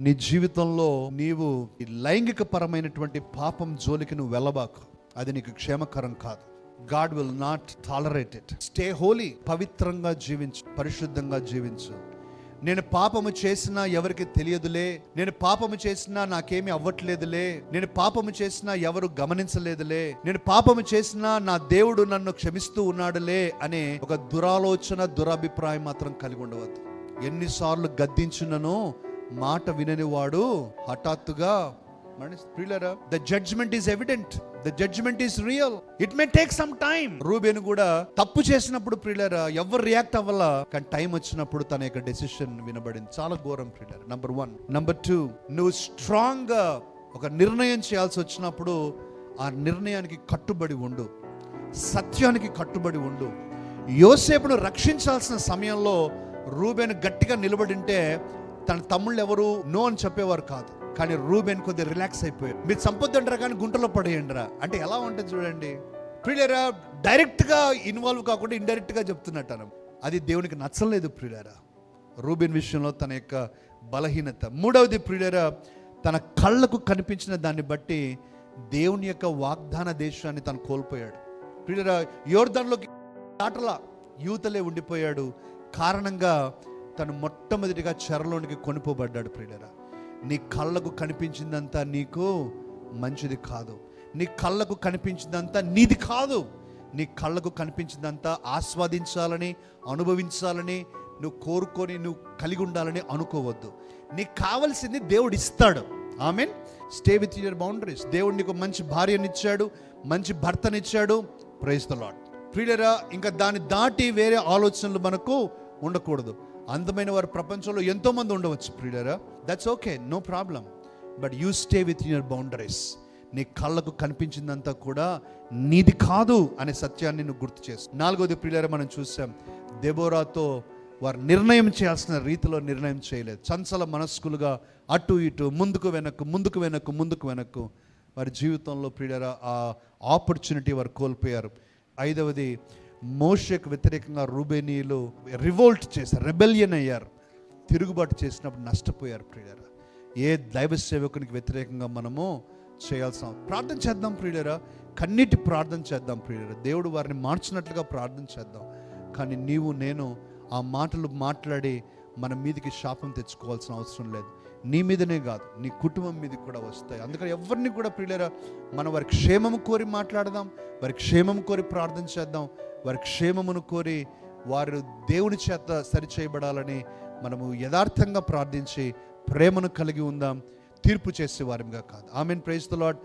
నీ జీవితంలో నీవు ఈ లైంగిక పరమైనటువంటి పాపం జోలికి నువ్వు వెళ్ళబాకు. అది నీకు క్షేమకరం కాదు. God will not tolerate it. Stay holy. పవిత్రంగా జీవించు, పరిశుద్ధంగా జీవించు. నేను పాపము చేసినా ఎవరికి తెలియదులే, నేను పాపము చేసినా నాకేమీ అవ్వట్లేదులే, నేను పాపము చేసినా ఎవరు గమనించలేదులే, నేను పాపము చేసినా నా దేవుడు నన్ను క్షమిస్తూ ఉన్నాడులే అనే ఒక దురాలోచన, దురభిప్రాయం మాత్రం కలిగి ఉండవద్దు. ఎన్నిసార్లు గద్దించునను మాట వినని వాడు హఠాత్తుగా the judgement is evident, the judgement is real. It may take some time. Reuben కూడా తప్పు చేసినప్పుడు ప్రియులరా ఎవరు రియాక్ట్ అవ్వాలా, కానీ టైం వచ్చినప్పుడు తన యొక్క డెసిషన్ వినబడింది. చాలా ఘోరం ప్రియులరా. నంబర్ 1. నంబర్ 2, నువ్వు స్ట్రాంగ్ గా ఒక నిర్ణయం చేయాల్సి వచ్చినప్పుడు ఆ నిర్ణయానికి కట్టుబడి ఉండు, సత్యానికి కట్టుబడి ఉండు. యోసేపును రక్షించాల్సిన సమయంలో రూబేన్ గట్టిగా నిలబడింటే తన తమ్ముళ్ళు ఎవరు నో అని చెప్పేవారు కాదు. కానీ రూబేన్ కొద్దిగా రిలాక్స్ అయిపోయాడు. మీరు సంపొద్దంటారా కానీ గుంటలో పడేయండిరా అంటే ఎలా ఉంటుంది చూడండి ప్రియులరా. డైరెక్ట్ గా ఇన్వాల్వ్ కాకుండా ఇండైరెక్ట్ గా చెప్తున్నట్టు అది దేవునికి నచ్చలేదు ప్రియులరా. రూబేన్ విషయంలో తన యొక్క బలహీనత. 3వది ప్రియులరా, తన కళ్ళకు కనిపించిన దాన్ని బట్టి దేవుని యొక్క వాగ్దాన దేశాన్ని తను కోల్పోయాడు. ప్రియులరా, యోర్దానులోకి దాటలా, యూతలే ఉండిపోయాడు. కారణంగా తను మొట్టమొదటిగా చెరలోనికి కొనిపోబడ్డాడు. ప్రియులరా, నీ కళ్ళకు కనిపించిందంతా నీకు మంచిది కాదు, నీ కళ్ళకు కనిపించిందంతా నీది కాదు. నీ కళ్ళకు కనిపించిందంతా ఆస్వాదించాలని, అనుభవించాలని నువ్వు కోరుకొని నువ్వు కలిగి ఉండాలని అనుకోవద్దు. నీకు కావలసింది దేవుడు ఇస్తాడు. Amen. Stay with your boundaries. దేవుడు నీకు మంచి భార్యనిచ్చాడు, మంచి భర్తనిచ్చాడు. Praise the lord. ప్రియులరా, ఇంకా దాన్ని దాటి వేరే ఆలోచనలు మనకు ఉండకూడదు. అందమైన వారు ప్రపంచంలో ఎంతో మంది ఉండవచ్చు ప్రియులరా, that's okay, no problem. But you stay with your boundaries. నీ కళ్ళకు కనిపించిందంతా కూడా నీది కాదు అనే సత్యాన్ని నువ్వు గుర్తు చేసు. 4వది ప్రియులరా, మనం చూసాం దెబోరాతో వారు నిర్ణయం చేయాల్సిన రీతిలో నిర్ణయం చేయలేదు. చంచల మనస్కులుగా అటు ఇటు, ముందుకు వెనక్కు, ముందుకు వెనక్కు, ముందుకు వెనక్కు. వారి జీవితంలో ప్రియులరా ఆ ఆపర్చునిటీ వారు కోల్పోయారు. 5వది, మోషేకు వ్యతిరేకంగా రూబేనీయులు రివోల్ట్ చేశారు, రెబెలియన్ అయ్యారు. తిరుగుబాటు చేసినప్పుడు నష్టపోయారు ప్రియులరా. ఏ దైవ సేవకునికి వ్యతిరేకంగా మనము చేయాల్సిన ప్రార్థన చేద్దాం ప్రియులరా, కన్నీటి ప్రార్థన చేద్దాం ప్రియులరా. దేవుడు వారిని మార్చినట్లుగా ప్రార్థన చేద్దాం. కానీ నీవు నేను ఆ మాటలు మాట్లాడి మన మీదకి శాపం తెచ్చుకోవాల్సిన అవసరం లేదు. నీ మీదనే కాదు, నీ కుటుంబం మీదకి కూడా వస్తాయి. అందుకని ఎవరిని కూడా ప్రియులరా మనం వారి క్షేమము కోరి మాట్లాడదాం, వారి క్షేమం కోరి ప్రార్థన చేద్దాం, వారి క్షేమమును కోరి వారు దేవుని చేత సరిచేయబడాలని మనము యథార్థంగా ప్రార్థించి ప్రేమను కలిగి ఉందాం, తీర్పు చేసే వారిగా కాదు. ఆమెన్. Praise the lord.